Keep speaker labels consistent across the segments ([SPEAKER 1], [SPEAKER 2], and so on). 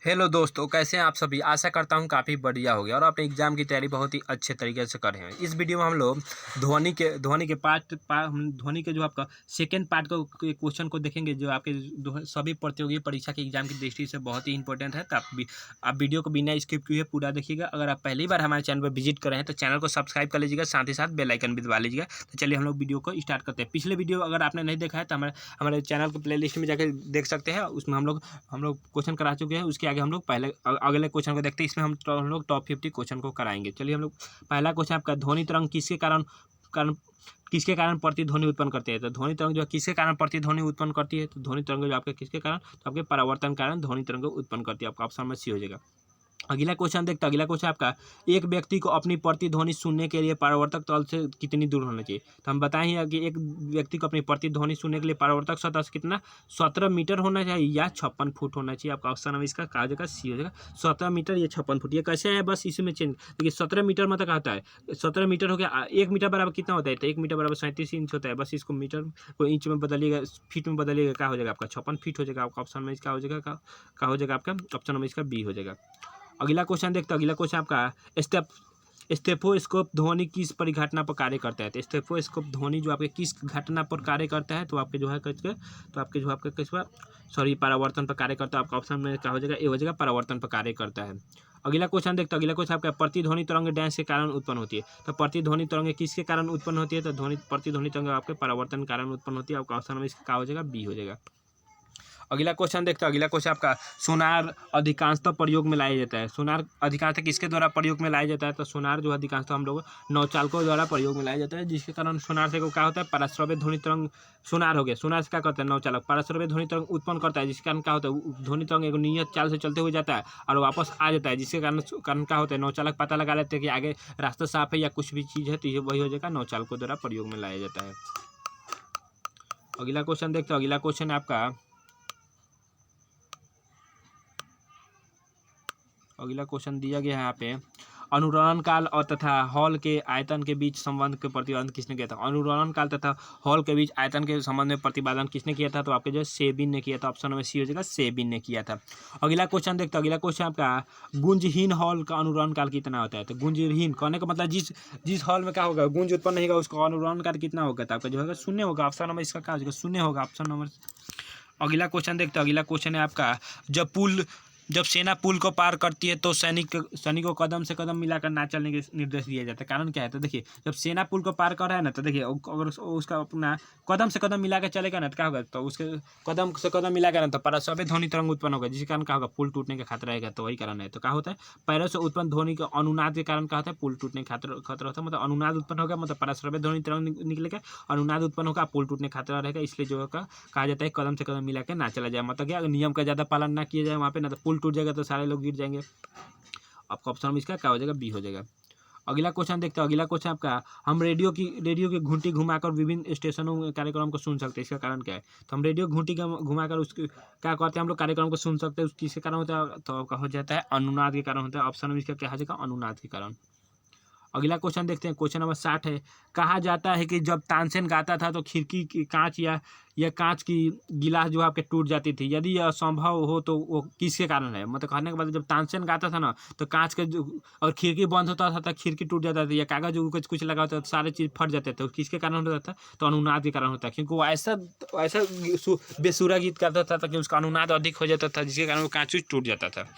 [SPEAKER 1] Hello दोस्तों, कैसे हैं आप सभी। आशा करता हूं काफ़ी बढ़िया हो गया और अपने एग्जाम की तैयारी बहुत ही अच्छे तरीके से कर रहे हैं। इस वीडियो में हम लोग धोनी के जो आपका सेकंड पार्ट को क्वेश्चन को देखेंगे, जो आपके सभी प्रतियोगी परीक्षा के एग्जाम की दृष्टि से बहुत ही इंपॉर्टेंट है। तो आप वीडियो को बिना स्किप किए पूरा देखिएगा। अगर आप पहली बार हमारे चैनल पर विजिट कर रहे हैं तो चैनल को सब्सक्राइब कर लीजिएगा, साथ ही साथ बेल आइकन भी दबा लीजिएगा। तो चलिए हम लोग वीडियो को स्टार्ट करते हैं। पिछले वीडियो अगर आपने नहीं देखा है तो हमारे चैनल के प्ले लिस्ट में जाकर देख सकते हैं। उसमें हम लोग क्वेश्चन करा चुके हैं। उसके आगे हम लोग पहले अगले क्वेश्चन को देखते हैं। इसमें हम लोग टॉप 50 क्वेश्चन को कराएंगे। चलिए हम लोग पहला क्वेश्चन आपका, ध्वनि तरंग किसके कारण प्रतिध्वनि उत्पन्न करते हैं। तो ध्वनि तरंग जो है किसके कारण प्रतिध्वनि उत्पन्न करती है। तो ध्वनि तरंग जो आपके किसके कारण, तो आपके परावर्तन कारण ध्वनि तरंग उत्पन्न करती है। आपका ऑप्शन में सी हो जाएगा। अगला क्वेश्चन देखते हैं। अगला क्वेश्चन आपका, एक व्यक्ति को अपनी प्रतिध्वनि सुनने के लिए परावर्तक तल से कितनी दूर होना चाहिए। तो हम बताएं कि एक व्यक्ति को अपनी प्रतिध्वनि सुनने के लिए परावर्तक सतह से कितना 17 मीटर होना चाहिए या 56 फुट होना चाहिए। आपका ऑप्शन में इसका कहा जाएगा सी हो जाएगा, 17 मीटर या 56 फुट। ये कैसे है, बस इसमें चेंज देखिए। 17 मीटर मतलब कहता है 17 मीटर हो गया। 1 मीटर बराबर कितना होता है, तो 1 मीटर बराबर 37 इंच होता है। बस इसको मीटर को इंच में बदलिएगा, फीट में बदलिएगा, क्या हो जाएगा आपका 56 फीट हो जाएगा। आपका ऑप्शन में इसका हो जाएगा, क्या हो जाएगा आपका ऑप्शन में इसका बी हो जाएगा। अगला क्वेश्चन देखते हैं। अगला क्वेश्चन आपका, स्टेथोस्कोप ध्वनि किस परिघटना पर कार्य करता है। तो स्टेथोस्कोप ध्वनि जो आपके किस घटना पर कार्य करता है, तो आपके जो है तो आपके जो आपका किस पर, सॉरी, परावर्तन पर कार्य करता है। आपका ऑप्शन में क्या हो जाएगा, ए हो जाएगा, परावर्तन पर कार्य करता है। अगला क्वेश्चन देखते हैं। अगला क्वेश्चन आपका, प्रतिध्वनि तरंग डैश के कारण उत्पन्न होती है। तो प्रतिध्वनि तरंग किसके कारण उत्पन्न होती है। तो प्रतिध्वनि तरंग आपके परावर्तन के कारण उत्पन्न होती है। आपका ऑप्शन में इसका क्या हो जाएगा, बी हो जाएगा। अगला क्वेश्चन देखते हैं। अगला क्वेश्चन आपका, सोनार अधिकांशतः प्रयोग में लाया जाता है। सोनार अधिकांशतः किसके द्वारा प्रयोग में लाया जाता है। तो सोनार जो अधिकांशतः हम लोग नौचालकों द्वारा प्रयोग में लाया जाता है, जिसके कारण सोनार से क्या होता है, पराश्रव्य ध्वनि तरंग। सोनार हो गया, सोनार से क्या करता है, नौचालक पराश्रव्य ध्वनि तरंग उत्पन्न करता है, जिसके कारण क्या होता है, ध्वनि तरंग एक नियत चाल से चलते हुए जाता है और वापस आ जाता है, जिसके कारण क्या होता है, नौचालक पता लगा लेते हैं कि आगे रास्ता साफ है या कुछ भी चीज़ है, तो ये वही हो जाएगा, नौचालकों द्वारा प्रयोग में लाया जाता है। अगला क्वेश्चन देखते हैं। अगला क्वेश्चन है आपका, अगला क्वेश्चन दिया गया है यहाँ पे, अनुरणन काल और तथा हॉल के आयतन के बीच संबंध के प्रतिपादन किसने किया था। अनुरणन काल तथा हॉल के बीच आयतन के संबंध में प्रतिपादन किसने किया था। तो आपके जो सेबिन ने किया था। ऑप्शन में सी हो जाएगा, सेबिन ने किया था। अगला क्वेश्चन देखते हैं। अगला क्वेश्चन आपका, गुंजहीन हॉल का अनुरणन काल कितना होता है। तो गुंजहीन कहने का मतलब जिस हॉल में क्या होगा, गुंज उत्पन्न नहीं होगा, उसका अनुरणन काल कितना होगा। तो आपका जो होगा शून्य होगा। ऑप्शन नंबर इसका क्या हो जाएगा, शून्य होगा, ऑप्शन नंबर। अगला क्वेश्चन देखते हैं। अगला क्वेश्चन है आपका, जब सेना पुल को पार करती है तो सैनिक को कदम से कदम मिलाकर ना चलने के निर्देश दिए जाते हैं। कारण क्या है, तो देखिए, जब सेना पुल को पार कर रहा है ना, तो देखिए अगर उसका अपना कदम से कदम मिलाकर चलेगा ना, तो क्या होगा, तो उसके कदम से कदम मिलाकर ना, तो पराश्रव्य ध्वनि तरंग उत्पन्न होगा, जिसके कारण क्या होगा, पुल टूटने का खतरा रहेगा। तो वही कारण है। तो क्या होता है, पैरों से उत्पन्न ध्वनि का अनुनाद के कारण क्या होता है, पुल टूटने का खतरा होता है। मतलब अनुनाद उत्पन्न होगा, मतलब पराश्रव्य ध्वनि तरंग निकलेगा, अनुनाद उत्पन्न होगा, पुल टूटने का खतरा रहेगा। इसलिए जो कहा जाता है कदम से कदम मिला के ना चला जाए। मतलब क्या, नियम का ज़्यादा पालन ना किया जाए वहाँ पे, ना तो पुल टूट जाएगा तो सारे लोग गिर जाएंगे। आपका ऑप्शन में इसका क्या हो जाएगा, बी हो जाएगा। अगला क्वेश्चन देखते हैं। अगला क्वेश्चन आपका, हम रेडियो की घंटी घुमाकर विभिन्न स्टेशनों में कार्यक्रम को सुन सकते हैं। इसका कारण क्या है। तो हम रेडियो घंटी घुमाकर उसके क्या करते हैं, हम लोग कार्यक्रम को सुन सकते हैं। किसके कारण होता है, तो आपका हो जाता है अनुनाद के कारण होता है। ऑप्शन में इसका क्या हो जाएगा, अनुनाद के कारण। अगला क्वेश्चन देखते हैं। क्वेश्चन नंबर 60 है, कहा जाता है कि जब तानसेन गाता था तो खिड़की की कांच या कांच की गिलास जो आपके टूट जाती थी। यदि यह संभव हो तो वो किसके कारण है। मतलब कहने के बाद, जब तानसेन गाता था ना, तो कांच का जो और खिड़की बंद होता था तो खिड़की टूट जाता था, या कागज कुछ लगा होता था, सारे चीज़ फट जाते थे। किसके कारण होता था, तो अनुनाद के कारण होता है, क्योंकि वो ऐसा बेसुरा गीत करता था कि उसका अनुनाद अधिक हो जाता था, जिसके कारण वो कांच टूट जाता था।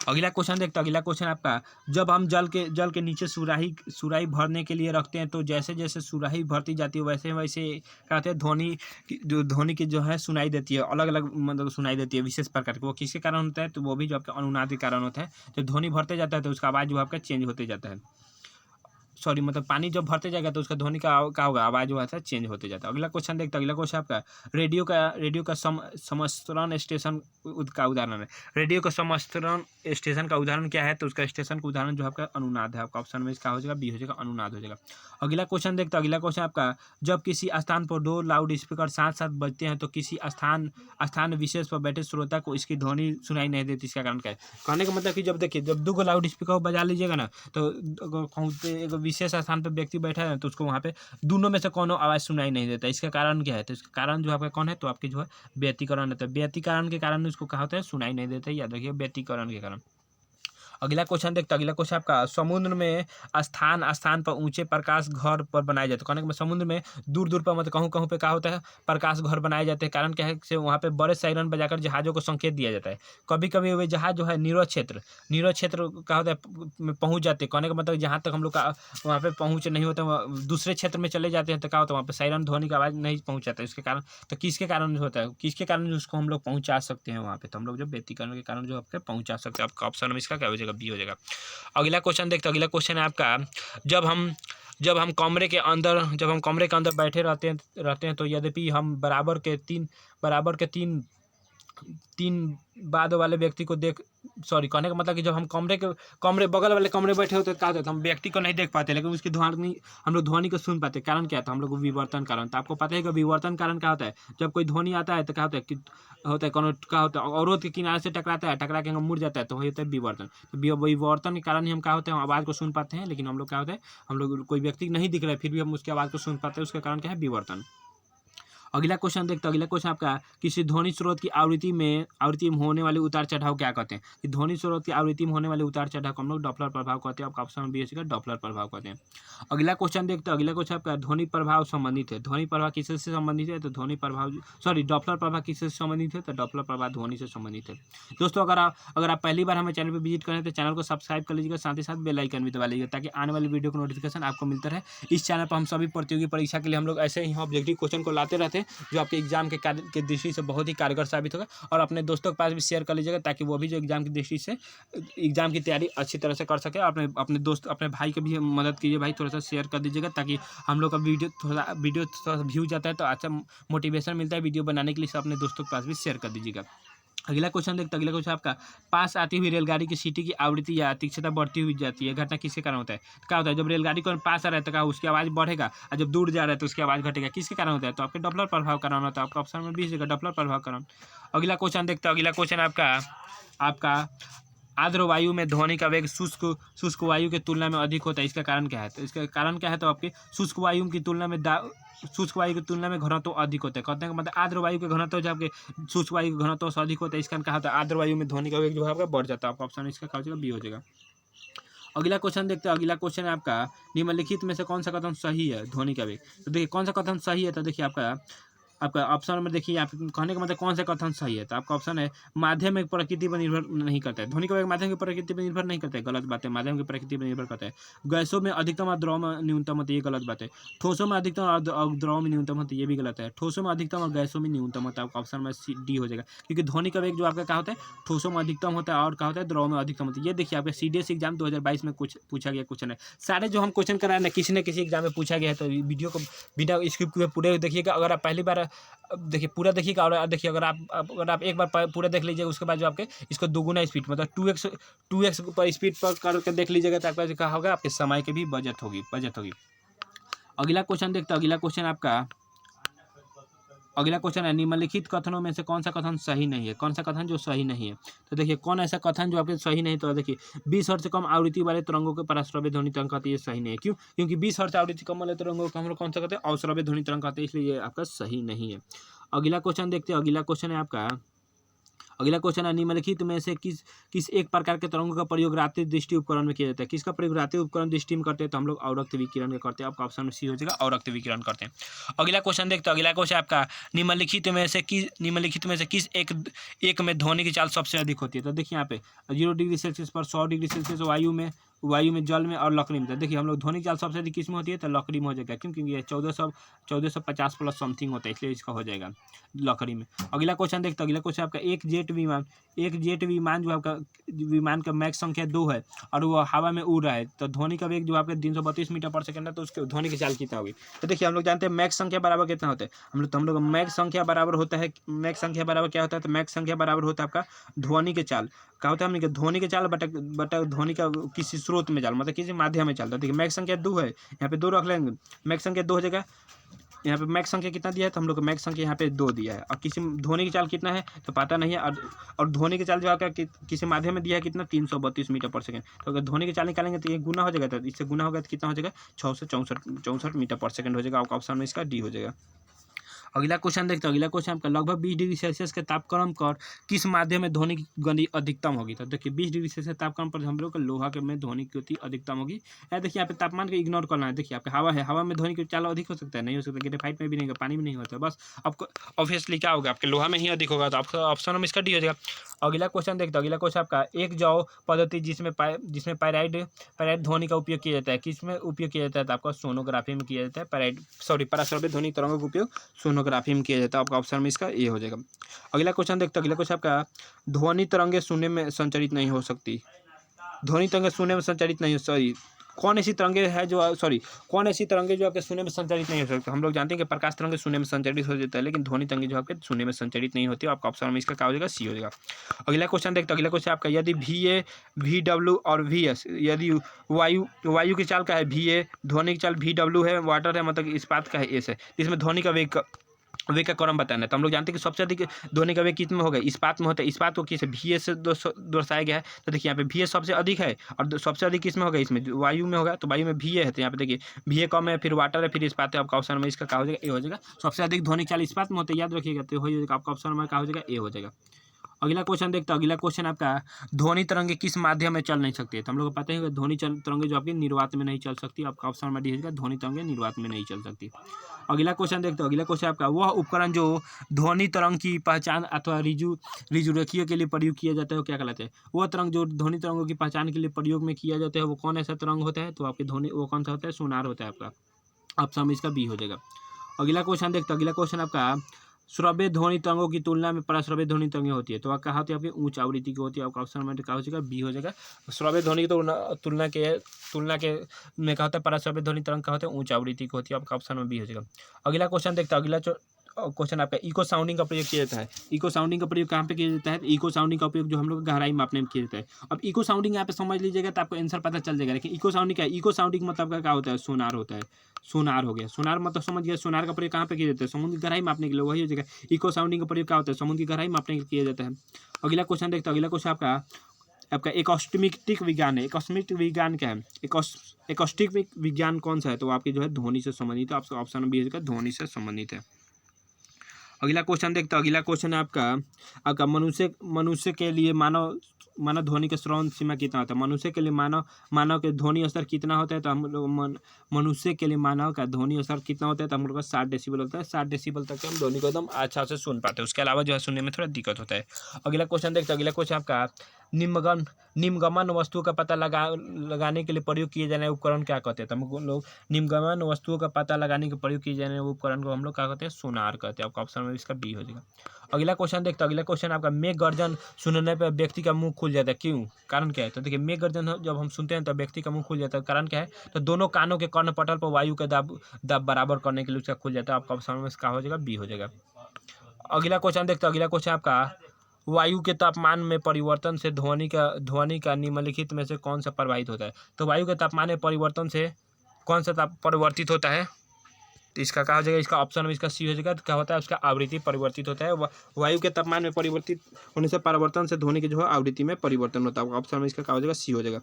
[SPEAKER 1] अगला क्वेश्चन देखते हैं। अगला क्वेश्चन आपका, जब हम जल के नीचे सुराही भरने के लिए रखते हैं, तो जैसे जैसे सुराही भरती जाती है वैसे वैसे कहते हैं ध्वनि की जो है सुनाई देती है, अलग अलग मतलब सुनाई देती है विशेष प्रकार की। वो किसके कारण होता है, तो वो भी जो आपका अनुनाद के कारण होता है। जब ध्वनि भरते जाता है तो उसका आवाज़ जो आपका चेंज होते जाता है, सॉरी, मतलब पानी जब भरते जाएगा तो उसका ध्वनि का होगा, आवाज़ जो है चेंज होते जाता है। अगला क्वेश्चन देखते हैं। अगला क्वेश्चन आपका, रेडियो का समस्तरण स्टेशन का उदाहरण है। रेडियो का समस्तरण स्टेशन का उदाहरण क्या है, तो उसका स्टेशन का उदाहरण जो आपका अनुनाद है। आपका ऑप्शन में इसका हो जाएगा, बी हो जाएगा, अनुनाद हो जाएगा। अगला क्वेश्चन देखते हैं। अगला क्वेश्चन आपका, जब किसी स्थान पर 2 लाउड स्पीकर साथ साथ बजते हैं तो किसी स्थान विशेष पर बैठे श्रोता को इसकी ध्वनि सुनाई नहीं देती। इसका कारण क्या है। कहने का मतलब कि जब देखिए, जब 2 लाउड स्पीकर बजा लीजिएगा ना, तो विशेष स्थान पर व्यक्ति बैठा है तो उसको वहाँ पे दोनों में से कोनो आवाज़ सुनाई नहीं देता। इसका कारण क्या है? तो इसका कारण जो आपका कौन है? तो आपकी जो है व्यतिकरण होता है। व्यतिकरण के कारण उसको कहा होता है सुनाई नहीं देता। याद रखिए व्यतिकरण के कारण। अगला क्वेश्चन देखते हैं। अगला क्वेश्चन आपका समुद्र में स्थान स्थान पर ऊंचे प्रकाश घर पर बनाए जाते हैं। कहने का समुद्र में दूर दूर पर मतलब कहूँ कहूँ पे क्या होता है प्रकाश घर बनाए जाते हैं। कारण क्या है से वहाँ पे बड़े सायरन बजाकर जहाज़ों को संकेत दिया जाता है। कभी कभी वे जहाज जो है नीरव क्षेत्र क्या होता है में पहुँच जाते हैं। कहने का मतलब जहाँ तक हम लोग का वहाँ पे पहुँच नहीं होता दूसरे क्षेत्र में चले जाते हैं तो क्या होता है वहाँ पे सायरन ध्वनि की आवाज़ नहीं पहुँच जाता है। इसके कारण तो किसके कारण होता है? किसके कारण उसको हम लोग पहुँचा सकते हैं वहाँ पे? तो हम लोग जो व्यतिकरण के कारण जो आपके पहुँचा सकते हैं। आपका ऑप्शन में इसका क्या हो जाएगा? बी हो जाएगा। अगला क्वेश्चन देखते हैं। अगला क्वेश्चन है आपका जब हम कमरे के अंदर बैठे रहते हैं तो यद्यपि हम बराबर के तीन बाद वाले व्यक्ति को कहने का मतलब कि जब हम कमरे बगल वाले कमरे बैठे होते क्या होता है हम व्यक्ति को नहीं देख पाते लेकिन उसकी ध्वनि हम लोग ध्वनि को सुन पाते। कारण क्या था? हम लोग को विवर्तन कारण। तो आपको पता है कि विवर्तन कारण क्या होता है? जब कोई ध्वनि आता है तो क्या होता है कि क्या होता है अवरोध के किनारे से टकराता है, टकरा के हम मुड़ जाता है तो वही होता है विवर्तन। तो विवर्तन के कारण ही हम क्या होते हैं आवाज़ को सुन पाते हैं। लेकिन हम लोग क्या होता है हम लोग कोई व्यक्ति नहीं दिख रहा है फिर भी हम उसकी आवाज़ को सुन पाते हैं। उसका कारण क्या है? विवर्तन। अगला क्वेश्चन देखते हैं। अगला क्वेश्चन आपका किसी ध्वनि स्रोत की आवृत्ति में होने वाले उतार चढ़ाव क्या कहते हैं? कि ध्वनि स्रोत की आवृत्ति में होने वाले उतार चढ़ाव को हम लोग डॉपलर प्रभाव कहते हैं। आपका ऑप्शन बी है डॉपलर प्रभाव कहते हैं। अगला क्वेश्चन देखते हैं। अगला क्वेश्चन आपका ध्वनि प्रभाव संबंधित है। ध्वनि प्रभाव किससे संबंधित है? तो डॉपलर प्रभाव किससे संबंधित है? तो डॉपलर प्रभाव ध्वनि से संबंधित है। दोस्तों अगर आप पहली बार हमें चैनल पर विजिट करें तो चैनल को सब्सक्राइब कर लीजिएगा, साथ ही साथ बेल आइकन भी दबा लीजिएगा ताकि आने वाली वीडियो का नोटिफिकेशन आपको मिलता रहे। इस चैनल पर हम सभी प्रतियोगी परीक्षा के लिए हम लोग ऐसे ही ऑब्जेक्टिव क्वेश्चन को लाते रहते हैं जो आपके एग्जाम के दृष्टि से बहुत ही कारगर साबित होगा। और अपने दोस्तों के पास भी शेयर कर लीजिएगा ताकि वो भी जो एग्जाम की दृष्टि से एग्जाम की तैयारी अच्छी तरह से कर सके। अपने दोस्त अपने भाई की भी मदद कीजिए भाई, थोड़ा सा शेयर कर दीजिएगा ताकि हम लोग का वीडियो थोड़ा सा व्यू जाता है तो अच्छा मोटिवेशन मिलता है वीडियो बनाने के लिए। अपने दोस्तों के पास भी शेयर कर दीजिएगा। अगला क्वेश्चन देखते हैं। अगला क्वेश्चन आपका पास आती हुई रेलगाड़ी की सीटी की आवृत्ति या तीक्ष्णता बढ़ती हुई जाती है। घटना किसके कारण होता है? तो क्या होता है जब रेलगाड़ी को पास आ रहा है तो क्या उसकी आवाज़ बढ़ेगा और जब दूर जा रहा है तो उसकी आवाज़ घटेगा। किसके कारण होता है? तो आपके डॉपलर प्रभाव कारण होता है। आपका ऑप्शन में 20 डॉपलर प्रभाव कारण। अगला क्वेश्चन देखते हैं। अगला क्वेश्चन आपका आर्द्र वायु में ध्वनि का वेग शुष्क वायु की तुलना में अधिक होता है। इसका कारण क्या है? तो इसका कारण क्या है? तो आपके शुष्क वायु की तुलना में घनत्व अधिक होता है। कहते हैं मतलब आर्द्र वायु के घनत्व जो आपके शुष्क वायु के घनत्व से अधिक होता है। इसका कहा था आर्द्र वायु में ध्वनि का वेग जो है आपका बढ़ जाता है। आपका ऑप्शन इसका क्या हो जाएगा? बी हो जाएगा। अगला क्वेश्चन देखते हैं। अगला क्वेश्चन है आपका निम्नलिखित में से कौन सा कथन सही है ध्वनि का वेग? तो देखिए कौन सा कथन सही है? तो देखिए आपका ऑप्शन में देखिए आप कहने का मतलब कौन सा कथन सही है? तो आपका ऑप्शन है माध्यम एक प्रकृति पर निर्भर नहीं करता है। ध्वनि का वेग माध्यम की प्रकृति पर निर्भर नहीं करता है, गलत बात है। माध्यम की प्रकृति पर निर्भर करता है। गैसों में अधिकतम और द्रव में न्यूनतम होता है, ये गलत बात है। ठोसों में अधिकतम और द्रव में न्यूनतम होता है, ये भी गलत है। ठोसों में अधिकतम और गैसों में न्यूनतम होता है। आपका ऑप्शन में डी हो जाएगा क्योंकि ध्वनि का वेग जो आपका क्या होता है ठोसों में अधिकतम होता है और क्या होता है द्रव में अधिकतम होता है। ये देखिए आपका CDS एग्जाम 2022 में कुछ पूछा गया क्वेश्चन है। सारे जो हम क्वेश्चन कराए ना किसी न किसी एग्जाम में पूछा गया है। तो वीडियो को बिना स्क्रिप्ट के पूरे देखिएगा। अगर आप पहली बार देखिए पूरा देखिएगा और देखिए अगर आप एक बार पूरा देख लीजिएगा उसके बाद जो आपके इसको दोगुना स्पीड मतलब 2x पर स्पीड पर करके देख लीजिएगा तो आपका क्या होगा आपके समय की भी बचत होगी। अगला क्वेश्चन देखते हैं। अगला क्वेश्चन है निम्नलिखित कथनों में से कौन सा कथन सही नहीं है? कौन सा कथन जो सही नहीं है? तो देखिए कौन ऐसा कथन जो आपके सही नहीं? तो देखिए 20 हर्ट्ज से कम आवृत्ति वाले तरंगों के पराश्रव्य ध्वनि तरंग कहते हैं, ये सही नहीं है। क्यों? क्योंकि 20 हर्ट्ज आवृत्ति कम वाले तरंगों को हम लोग कौन सा कहते हैं? अवश्रव्य ध्वनि तरंग कहते हैं, इसलिए ये आपका सही नहीं है। अगला क्वेश्चन देखते हैं। अगला क्वेश्चन है निम्नलिखित में से किस एक प्रकार के तरंगों का प्रयोग रात्रि दृष्टि उपकरण में किया जाता है? किसका प्रयोग रात्रि उपकरण दृष्टि में करते हैं? तो हम लोग अवरक्त विकिरण का करते हैं। आपका ऑप्शन में सी हो जाएगा अवरक्त विकिरण करते हैं। अगला क्वेश्चन देखते हैं। अगला क्वेश्चन आपका निम्नलिखित में से किस एक में ध्वनि की चाल सबसे अधिक होती है? तो देखिए यहाँ पे 0 डिग्री सेल्सियस पर 100 डिग्री सेल्सियस वायु में जल में और लकड़ी में। देखिए हम लोग ध्वनि चाल सबसे अधिक किस में होती है? तो लकड़ी में हो जाएगा। क्यों? क्योंकि ये 1450 प्लस समथिंग होता है, इसलिए इसका हो जाएगा लकड़ी में। अगला क्वेश्चन देखते हैं। अगला क्वेश्चन आपका एक जेट विमान जो आपका विमान का मैक संख्या 2 है और वो हवा में उड़ रहा है तो ध्वनि का वेग जो आपका 332 मीटर पर सेकंड है तो उसके ध्वनि की चाल कितना होगी? तो देखिए हम लोग जानते हैं मैक संख्या बराबर कितना होता है। हम लोग मैक संख्या बराबर होता है क्या होता है? तो मैक संख्या बराबर होता है आपका ध्वनि के चाल क्या होता है? हमने ध्वनि के चाल बटा ध्वनि का किसी स्रोत में चाल मतलब किसी माध्यम में चाल। देखिए मैक संख्या 2 है, यहाँ पे 2 रख लेंगे, मैक संख्या 2 हो जाएगा यहाँ पे मैक्स संख्या कितना दिया है, तो हम लोग को मैक्स संख्या यहाँ पे 2 दिया है। और किसी ध्वनि की चाल कितना है तो पता नहीं है, और ध्वनि की चाल जो आपका किसी माध्यम में दिया है कितना 332 मीटर पर सेकंड। तो अगर ध्वनि की चाल निकालेंगे तो ये गुना हो जाएगा, तो इससे गुना होगा तो कितना हो जाएगा 664 मीटर पर सेकंड हो जाएगा। आपका ऑप्शन में इसका डी हो जाएगा। अगला क्वेश्चन देखते हैं। अगला क्वेश्चन आपका लगभग 20 डिग्री सेल्सियस के तापक्रम पर किस माध्यम में ध्वनि की गति अधिकतम होगी। तो देखिए 20 डिग्री सेल्सियस तापक्रम पर हम लोग का लोहा के में ध्वनि की गति अधिकतम होगी। या देखिए यहाँ पे तापमान को इग्नोर करना है। देखिए आपका हवा है, हवा में ध्वनि की चाल अधिक हो सकता है, नहीं हो सकता, ग्रेफाइट में भी नहीं होगा, पानी में नहीं होता। बस आपको ऑब्वियसली क्या होगा, आपके लोहा में ही अधिक होगा, तो आपका ऑप्शन में इसका डी हो जाएगा। अगला क्वेश्चन देखते हैं। अगला क्वेश्चन आपका एक जौ पद्धति जिसमें पायराइड ध्वनि का उपयोग किया जाता है, किसमें उपयोग किया जाता है, तो आपका सोनोग्राफी में किया जाता है। पराश्रव्य ध्वनि तरंगों का उपयोग सोनोग्राफी में किया जाता है। आपका ऑप्शन में इसका ए हो जाएगा। अगला क्वेश्चन देखते हैं। अगला क्वेश्चन आपका ध्वनि तरंगे शून्य में संचरित नहीं हो सकती। ध्वनि तरंगे शून्य में संचरित नहीं हो, कौन ऐसी तरंगे है जो कौन ऐसी तरंगे जो आपके शून्य में संचरित नहीं हो सकती। हम लोग जानते हैं कि प्रकाश तरंगे शून्य में संचरित हो जाता है, लेकिन ध्वनि तरंगे जो आपके शून्य में संचरित नहीं होती है। आपका ऑप्शन में इसका क्या हो जाएगा, सी हो जाएगा। अगला क्वेश्चन देखते हैं। अगला क्वेश्चन आपका यदि VA, VW और VS, यदि वायु की चाल का है VA, ध्वनि की चाल VW है, वाटर है मतलब इस्पात का है S है, इसमें ध्वनि का वेग का क्रम बताना है। तो हम लोग जानते हैं कि सबसे अधिक ध्वनि का वेग किस में होगा, इस्पात में होता है। इस्पात को किस VA से दर्शाया गया है, तो देखिए यहाँ पे VA सबसे अधिक है, और सबसे अधिक किस में होगा, इसमें वायु में होगा, तो वायु में VA है। तो यहाँ पे देखिए VA कम है, फिर वाटर है, फिर इस्पात है। आपका ऑप्शन में इसका क्या हो जाएगा, ए हो जाएगा। सबसे अधिक ध्वनि चाल इस्पात में होता है, याद रखिएगा, तो हो जाएगा आपका ऑप्शन में क्या हो जाएगा, ए हो जाएगा। अगला क्वेश्चन देखते हैं। अगला क्वेश्चन आपका ध्वनि तरंगे किस माध्यम में चल नहीं सकती है। तो हम लोग को पता है कि ध्वनि तरंगे जो आपकी निर्वात में नहीं चल सकती। आपका ऑप्शन में डी है, ध्वनि तरंगे निर्वात में नहीं चल सकती। अगला क्वेश्चन देखते हैं। अगला क्वेश्चन आपका वह उपकरण जो ध्वनि तरंग की पहचान अथवा रिजुरेखियों के लिए प्रयोग किया जाता है वो क्या कहलाता है। वह तरंग जो ध्वनि तरंगों की पहचान के लिए प्रयोग में किया जाता है वो कौन ऐसा तरंग होता है, तो आपकी ध्वनि वो कौन सा होता है, सोनार होता है। आपका ऑप्शन में इसका बी हो जाएगा। अगला क्वेश्चन देखते हैं। अगला क्वेश्चन आपका श्रव्य ध्वनि तरंगों की तुलना में पराश्रव्य ध्वनि तरंगें होती है, तो कहा होती है आपकी उच्च आवृत्ति की होती है। आपका ऑप्शन में क्या हो जाएगा, बी हो जाएगा। श्रव्य ध्वनि की तुलना के में कहा होता है पराश्रव्य ध्वनि तरंग का होता है उच्च आवृत्ति की होती है। आपका ऑप्शन में बी हो जाएगा। अगला क्वेश्चन देखते हैं। अगला क्वेश्चन आपका इको साउंडिंग का प्रयोग किया जाता है। इको साउंडिंग का प्रयोग कहाँ पे किया जाता है, इको साउंडिंग का उपयोग जो हम लोग गहराई मापने में किया जाता है। अब इको साउंडिंग यहाँ पे समझ लीजिएगा तो आपको आंसर पता चल जाएगा। लेकिन इको साउंडिंग क्या है, इको साउंडिंग मतलब क्या होता है, सोनार होता है। सोनार हो गया, सोनार मतलब समझ गया। सोनार का प्रयोग कहाँ पे किया जाता है, समुद्र की गहराई मापने के लिए, वही हो जाएगा। इको साउंडिंग का प्रयोग क्या होता है, समुद्र की गहराई मापने के लिए किया जाता है। अगला क्वेश्चन देखते हैं। अगला क्वेश्चन आपका एकॉस्टिक विज्ञान है। एकॉस्टिक विज्ञान क्या है, एकॉस्टिक विज्ञान कौन सा है, तो आपकी जो है ध्वनि से संबंधित है। आपका ऑप्शन बी है, ध्वनि से संबंधित है। अगला क्वेश्चन देखते हैं। अगला क्वेश्चन है आपका मनुष्य के लिए मानव ध्वनि का श्रवण सीमा कितना होता है। मनुष्य के लिए मानव के ध्वनि स्तर कितना होता है, तो हम लोग मनुष्य के लिए मानव का ध्वनि स्तर कितना होता है, तो हम लोग का 60 डेसिबल होता है। 60 डेसिबल तक हम ध्वनि को एकदम अच्छा से सुन पाते हैं। उसके अलावा जो है सुनने में थोड़ा दिक्कत होता है। अगला क्वेश्चन देखते हैं। अगला क्वेश्चन आपका निम्नगमन वस्तु का पता लगाने के लिए प्रयोग किए जाने उपकरण क्या कहते हैं, तो हम लोग निम्नगमन वस्तुओं का पता लगाने के प्रयोग किए जाने उपकरण को हम लोग क्या कहते हैं, सोनार कहते हैं। आपका ऑप्शन में इसका बी हो जाएगा। अगला क्वेश्चन देखते हैं। अगला क्वेश्चन आपका मेघ गर्जन सुनने पर व्यक्ति का मुंह खुल जाता है, क्यों, कारण क्या है, तो देखिए मेघ गर्जन जब हम सुनते हैं तो व्यक्ति का मुंह खुल जाता है, कारण क्या है, तो दोनों कानों के कर्णपटल पर वायु का दाब बराबर करने के लिए उसका खुल जाता है। आपका ऑप्शन में इसका हो जाएगा, बी हो जाएगा। अगला क्वेश्चन देखते हैं। अगला क्वेश्चन आपका वायु के तापमान में परिवर्तन से ध्वनि का निम्नलिखित में से कौन सा प्रभावित होता है, तो वायु के तापमान में परिवर्तन से कौन सा परिवर्तित होता है, तो इसका क्या हो जाएगा, इसका ऑप्शन में इसका सी हो जाएगा। तो क्या होता है, उसका आवृत्ति परिवर्तित होता है। वायु के तापमान में परिवर्तित होने से परिवर्तन से ध्वनि की जो है आवृत्ति में परिवर्तन होता है। ऑप्शन में इसका क्या हो जाएगा, सी हो जाएगा।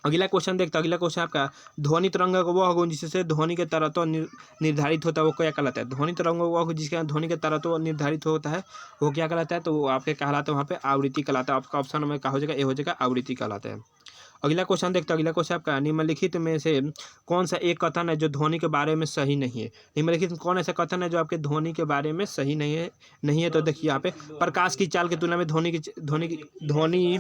[SPEAKER 1] अगला क्वेश्चन देखते हैं। अगला क्वेश्चन आपका ध्वनि तरंग वह गुण जिससे ध्वनि के तरत्व निर्धारित होता है वो क्या कहलाता है। ध्वनि तरंग वह जिसके ध्वनि के तरत्व निर्धारित होता है वो क्या कहलाता है, तो वो आपके कहलाता है वहाँ पे आवृत्ति कहलाता है। आपका ऑप्शन में क्या हो जाएगा, ए हो जाएगा, आवृत्ति कहलाता है। अगला क्वेश्चन देखते हैं। अगला क्वेश्चन आपका निम्नलिखित में से कौन सा एक कथन है जो ध्वनि के बारे में सही नहीं है। निम्नलिखित में कौन ऐसा कथन है जो आपके ध्वनि के बारे में सही नहीं है, तो देखिए यहाँ पे प्रकाश की चाल की तुलना में ध्वनि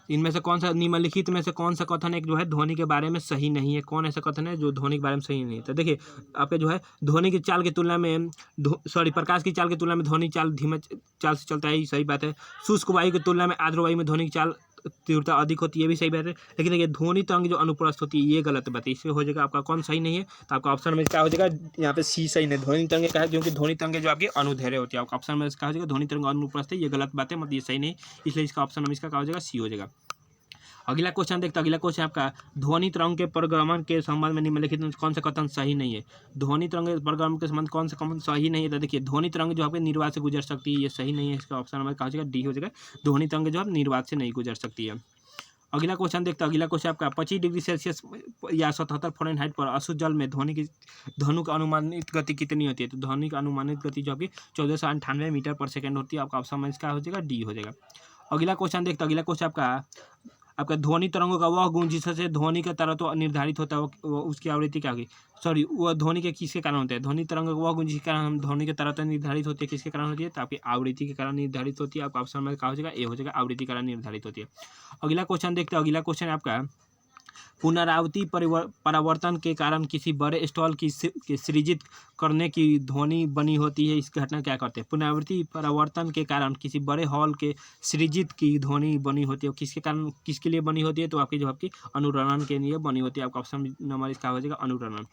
[SPEAKER 1] इनमें से कौन सा निम्नलिखित में से कौन सा कथन एक जो है ध्वनि के बारे में सही नहीं है। कौन ऐसा कथन है जो ध्वनि के बारे में सही नहीं है, तो देखिए आपके जो है ध्वनि की चाल की तुलना में प्रकाश की चाल की तुलना में ध्वनि चाल धीमे चाल से चलता है, ये सही बात है। शुष्क वायु की तुलना में आर्द्र वायु में ध्वनि की चाल तीव्रता अधिक होती है, ये भी सही बात है। लेकिन देखिए ध्वनि तरंग जो अनुप्रस्थ होती है ये गलत बात है, इससे हो जाएगा आपका कौन सही नहीं है, तो आपका ऑप्शन में क्या हो जाएगा, यहाँ पे सी सही नहीं। ध्वनि तरंग क्या है, क्योंकि ध्वनि तरंग जो आपकी अनुदैर्घ्य होती है। आपका ऑप्शन में क्या हो जाएगा, ध्वनि तरंग अनुप्रस्थ है, ये गलत बात है, मतलब ये सही नहीं, इसलिए इसका ऑप्शन में इसका क्या हो जाएगा, सी हो जाएगा। अगला क्वेश्चन देखते हैं। अगला क्वेश्चन आपका ध्वनि तरंग के परिक्रमण के संबंध में निम्नलिखित में कौन सा कथन सही नहीं है। ध्वनि तरंग के परिक्रमण के संबंध कौन सा कथन सही नहीं है। तो देखिए ध्वनि तरंग जो आपके निर्वात से गुजर सकती है, ये सही नहीं है। इसका ऑप्शन नंबर कहा जाएगा डी हो जाएगा। ध्वनि तरंग जो है निर्वात से नहीं गुजर सकती है। अगला क्वेश्चन देखते हैं। अगला क्वेश्चन आपका 25 डिग्री सेल्सियस या 77 फ़ारेनहाइट पर अशुद्ध जल में ध्वनि की अनुमानित गति कितनी होती है। तो ध्वनि की अनुमानित गति जो आपकी 1498 मीटर पर सेकंड होती है। आपका ऑप्शन में इसका हो जाएगा डी हो जाएगा। अगला क्वेश्चन देखते हैं। अगला क्वेश्चन आपका ध्वनि तरंगों का वह गुण जिससे ध्वनि का तरत्व निर्धारित होता है वो उसकी आवृत्ति क्या होगी। सॉरी, वह ध्वनि के किसके कारण होता है। ध्वनि तरंगों का वह गुण जिसके कारण हम ध्वनि के तरत्व निर्धारित होती है किसके कारण होती है। तो आपकी आवृत्ति के कारण निर्धारित होती है। आपका ऑप्शन में क्या हो जाएगा, ए हो जाएगा, आवृत्ति के कारण निर्धारित होती है। अगला क्वेश्चन देखते हैं। अगला क्वेश्चन आपका पुनरावृत्ति परावर्तन के कारण किसी बड़े स्टॉल की सृजित करने की ध्वनि बनी होती है। इस घटना क्या करते हैं। पुनरावृत्ति परावर्तन के कारण किसी बड़े हॉल के सृजित की ध्वनि बनी होती है। किसके कारण, किसके लिए बनी होती है। तो आपकी जो आपकी अनुरणन के लिए बनी होती है। आपका ऑप्शन नंबर इसका हो जाएगा अनुरणन।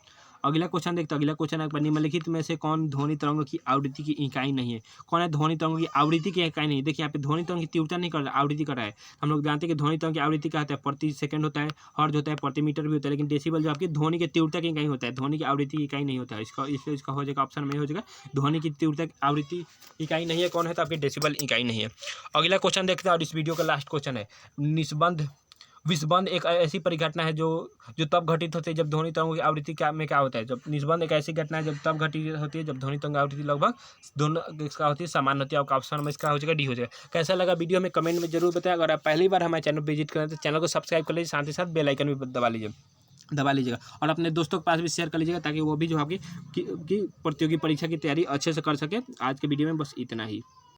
[SPEAKER 1] अगला क्वेश्चन देखते हैं। अगला क्वेश्चन आपका निम्नलिखित में से कौन ध्वनि तरंगों की आवृत्ति की इकाई नहीं है। कौन है ध्वनि तरंगों की आवृत्ति की इकाई नहीं है। देखिए यहाँ पे ध्वनि तरंग की तीव्रता नहीं कर रहा है, आवृत्ति कर रहा है। हम लोग जानते हैं कि ध्वनि तरंग की आवृत्ति क्या होता है, प्रति सेकंड होता है, हर्ट्ज होता है, प्रति मीटर भी होता है। लेकिन डेसिबल जो आपकी ध्वनि की तीव्रता की इकाई होता है, ध्वनि की आवृत्ति की इकाई नहीं होता है। इसका इसलिए इसका हो जाएगा ऑप्शन में हो जाएगा ध्वनि की तीव्रता की आवृत्ति इकाई नहीं है। कौन है, तो आपकी डेसिबल इकाई नहीं है। अगला क्वेश्चन देखते हैं और इस वीडियो का लास्ट क्वेश्चन है। विस्बंद एक ऐसी परिघटना है जो तब घटित होती है जब ध्वनि तरंगों की आवृत्ति क्या होता है। जब निस्बंद एक ऐसी घटना है जब तब घटित होती है जब ध्वनि तरंग आवृत्ति लगभग दोनों इसका होती है समान होती है। आपका ऑप्शन में इसका हो जाएगा डी हो जाएगा। कैसा लगा वीडियो में कमेंट में जरूर बताएं। अगर आप पहली बार हमारे चैनल पर विजिट करें तो चैनल को सब्सक्राइब कर लीजिए, साथ ही साथ बेल आइकन भी दबा लीजिएगा और अपने दोस्तों के पास भी शेयर कर लीजिएगा ताकि वो भी जो आपकी प्रतियोगी परीक्षा की तैयारी अच्छे से कर सके। आज के वीडियो में बस इतना ही।